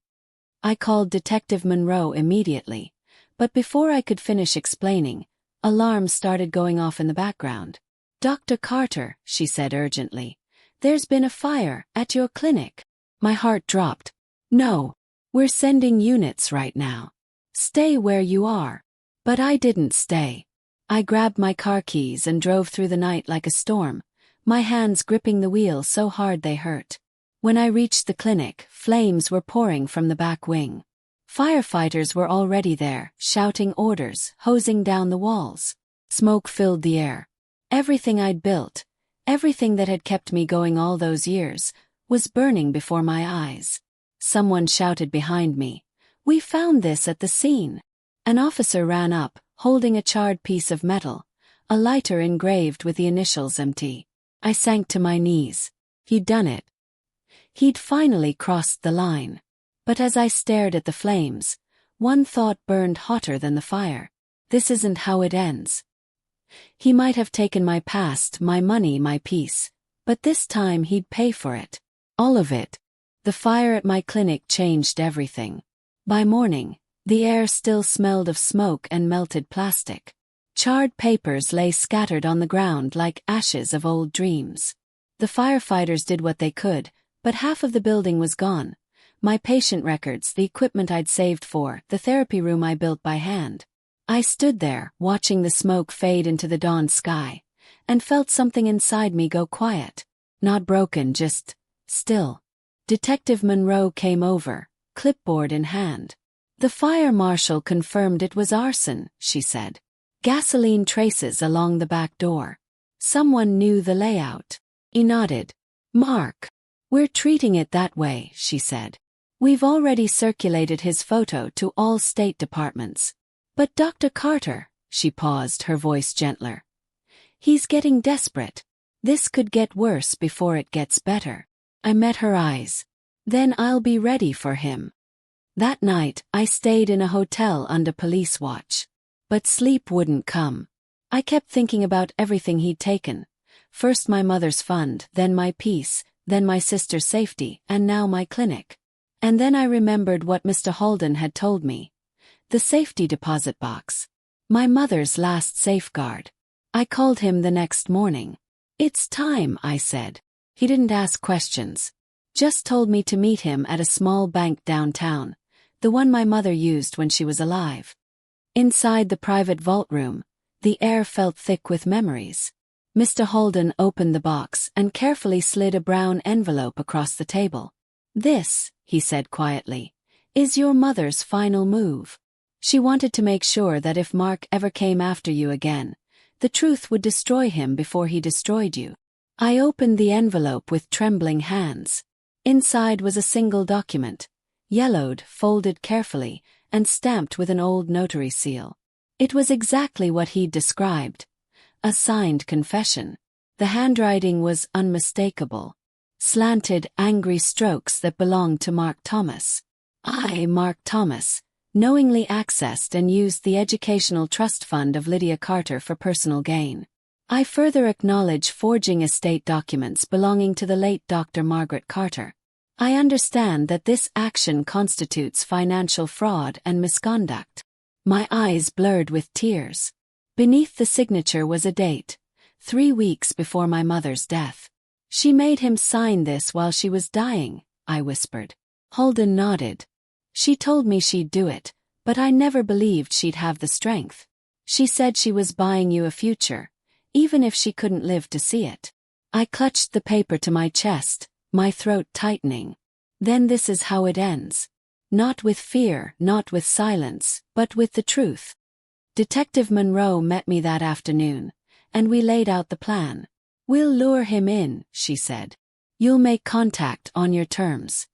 I called Detective Monroe immediately, but before I could finish explaining, alarms started going off in the background. "Dr. Carter," she said urgently, "there's been a fire at your clinic." My heart dropped. "No. We're sending units right now. Stay where you are." But I didn't stay. I grabbed my car keys and drove through the night like a storm, my hands gripping the wheel so hard they hurt. When I reached the clinic, flames were pouring from the back wing. Firefighters were already there, shouting orders, hosing down the walls. Smoke filled the air. Everything I'd built, everything that had kept me going all those years, was burning before my eyes. Someone shouted behind me, "We found this at the scene." An officer ran up, holding a charred piece of metal, a lighter engraved with the initials MT. I sank to my knees. He'd done it. He'd finally crossed the line. But as I stared at the flames, one thought burned hotter than the fire. This isn't how it ends. He might have taken my past, my money, my peace, but this time he'd pay for it. All of it. The fire at my clinic changed everything. By morning, the air still smelled of smoke and melted plastic. Charred papers lay scattered on the ground like ashes of old dreams. The firefighters did what they could, but half of the building was gone. My patient records, the equipment I'd saved for, the therapy room I built by hand. I stood there, watching the smoke fade into the dawn sky, and felt something inside me go quiet. Not broken, just still. Detective Monroe came over, clipboard in hand. "The fire marshal confirmed it was arson," she said. "Gasoline traces along the back door. Someone knew the layout." He nodded. "Mark. We're treating it that way," she said. "We've already circulated his photo to all state departments." "But Dr. Carter," she paused, her voice gentler. "He's getting desperate. This could get worse before it gets better." I met her eyes. "Then I'll be ready for him." That night, I stayed in a hotel under police watch. But sleep wouldn't come. I kept thinking about everything he'd taken. First my mother's fund, then my peace, then my sister's safety, and now my clinic. And then I remembered what Mr. Holden had told me. The safety deposit box. My mother's last safeguard. I called him the next morning. "It's time," I said. He didn't ask questions. Just told me to meet him at a small bank downtown, the one my mother used when she was alive. Inside the private vault room, the air felt thick with memories. Mr. Holden opened the box and carefully slid a brown envelope across the table. "This," he said quietly, "is your mother's final move. She wanted to make sure that if Mark ever came after you again, the truth would destroy him before he destroyed you." I opened the envelope with trembling hands. Inside was a single document, yellowed, folded carefully, and stamped with an old notary seal. It was exactly what he'd described. A signed confession. The handwriting was unmistakable. Slanted, angry strokes that belonged to Mark Thomas. I, Mark Thomas, knowingly accessed and used the educational trust fund of Lydia Carter for personal gain. I further acknowledge forging estate documents belonging to the late Dr. Margaret Carter. I understand that this action constitutes financial fraud and misconduct. My eyes blurred with tears. Beneath the signature was a date, 3 weeks before my mother's death. She made him sign this while she was dying, I whispered. Holden nodded. She told me she'd do it, but I never believed she'd have the strength. She said she was buying you a future, even if she couldn't live to see it. I clutched the paper to my chest, my throat tightening. Then this is how it ends. Not with fear, not with silence, but with the truth. Detective Monroe met me that afternoon, and we laid out the plan. We'll lure him in, she said. You'll make contact on your terms.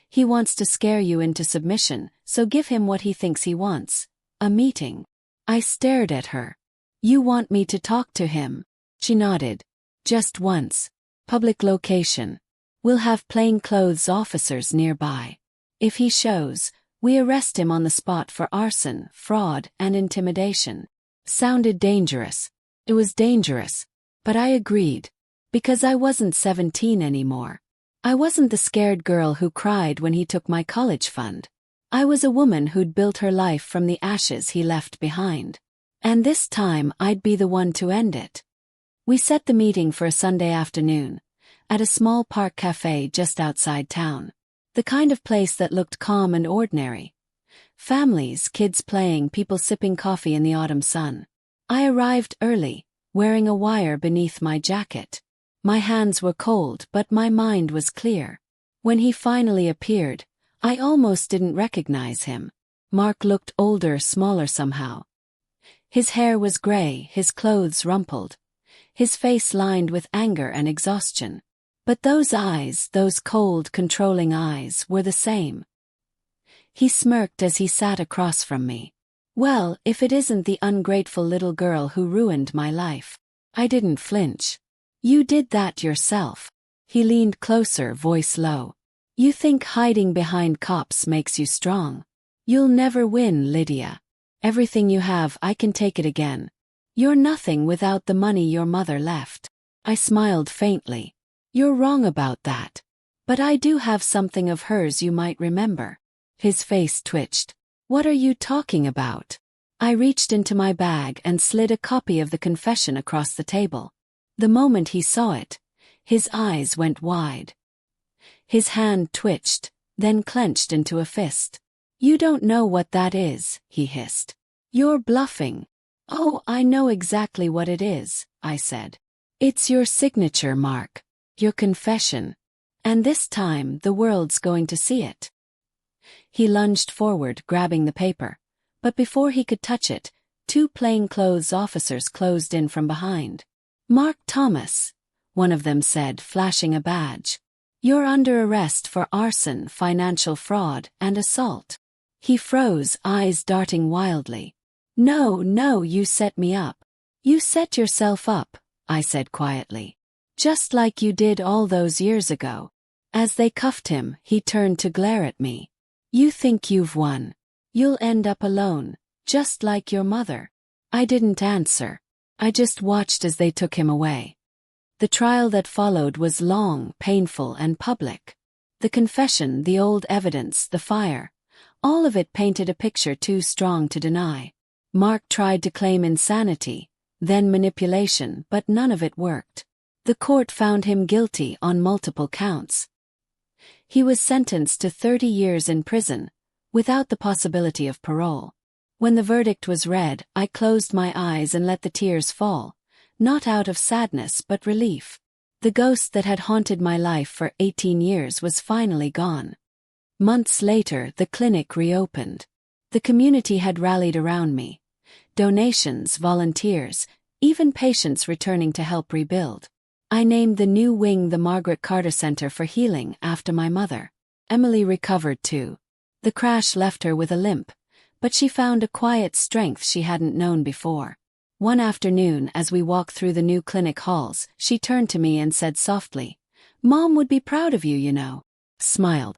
He wants to scare you into submission, so give him what he thinks he wants. A meeting. I stared at her. You want me to talk to him? She nodded. Just once. Public location. We'll have plainclothes officers nearby. If he shows, we arrest him on the spot for arson, fraud, and intimidation. Sounded dangerous. It was dangerous. But I agreed. Because I wasn't 17 anymore. I wasn't the scared girl who cried when he took my college fund. I was a woman who'd built her life from the ashes he left behind. And this time I'd be the one to end it. We set the meeting for a Sunday afternoon, at a small park cafe just outside town. The kind of place that looked calm and ordinary. Families, kids playing, people sipping coffee in the autumn sun. I arrived early, wearing a wire beneath my jacket. My hands were cold, but my mind was clear. When he finally appeared, I almost didn't recognize him. Mark looked older, smaller somehow. His hair was gray, his clothes rumpled. His face lined with anger and exhaustion. But those eyes, those cold, controlling eyes, were the same. He smirked as he sat across from me. Well, if it isn't the ungrateful little girl who ruined my life. I didn't flinch. You did that yourself. He leaned closer, voice low. You think hiding behind cops makes you strong. You'll never win, Lydia. Everything you have, I can take it again. You're nothing without the money your mother left. I smiled faintly. You're wrong about that. But I do have something of hers you might remember. His face twitched. What are you talking about? I reached into my bag and slid a copy of the confession across the table. The moment he saw it, his eyes went wide. His hand twitched, then clenched into a fist. You don't know what that is, he hissed. You're bluffing. Oh, I know exactly what it is, I said. It's your signature, Mark. Your confession. And this time the world's going to see it. He lunged forward, grabbing the paper. But before he could touch it, 2 plainclothes officers closed in from behind. Mark Thomas, one of them said, flashing a badge. You're under arrest for arson, financial fraud, and assault. He froze, eyes darting wildly. No, you set me up. You set yourself up, I said quietly. Just like you did all those years ago. As they cuffed him, he turned to glare at me. You think you've won. You'll end up alone, just like your mother. I didn't answer. I just watched as they took him away. The trial that followed was long, painful, and public. The confession, the old evidence, the fire. All of it painted a picture too strong to deny. Mark tried to claim insanity, then manipulation, but none of it worked. The court found him guilty on multiple counts. He was sentenced to 30 years in prison, without the possibility of parole. When the verdict was read, I closed my eyes and let the tears fall, not out of sadness but relief. The ghost that had haunted my life for 18 years was finally gone. Months later, the clinic reopened. The community had rallied around me. Donations, volunteers, even patients returning to help rebuild. I named the new wing the Margaret Carter Center for Healing after my mother. Emily recovered too. The crash left her with a limp, but she found a quiet strength she hadn't known before. One afternoon, as we walked through the new clinic halls, she turned to me and said softly, "Mom would be proud of you, you know." Smiled.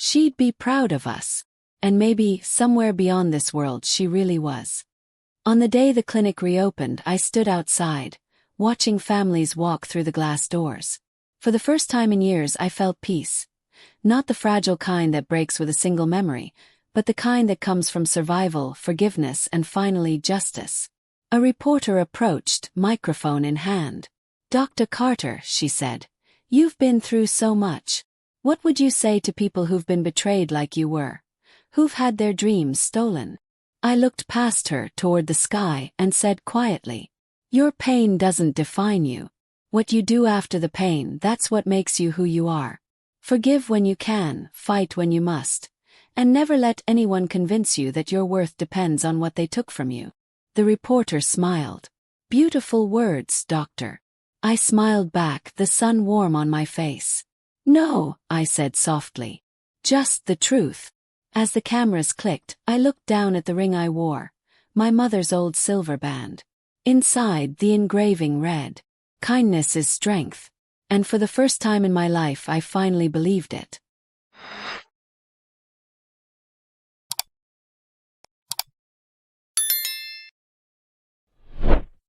She'd be proud of us. And maybe, somewhere beyond this world, she really was. On the day the clinic reopened, I stood outside, watching families walk through the glass doors. For the first time in years, I felt peace. Not the fragile kind that breaks with a single memory, but the kind that comes from survival, forgiveness, and finally justice. A reporter approached, microphone in hand. "Dr. Carter," she said, "you've been through so much. What would you say to people who've been betrayed like you were? Who've had their dreams stolen?" I looked past her toward the sky and said quietly, "Your pain doesn't define you. What you do after the pain, that's what makes you who you are. Forgive when you can, fight when you must, and never let anyone convince you that your worth depends on what they took from you." The reporter smiled. "Beautiful words, doctor." I smiled back, the sun warm on my face. "No," I said softly. "Just the truth." As the cameras clicked, I looked down at the ring I wore, my mother's old silver band. Inside, the engraving read, "Kindness is strength." And for the first time in my life, I finally believed it.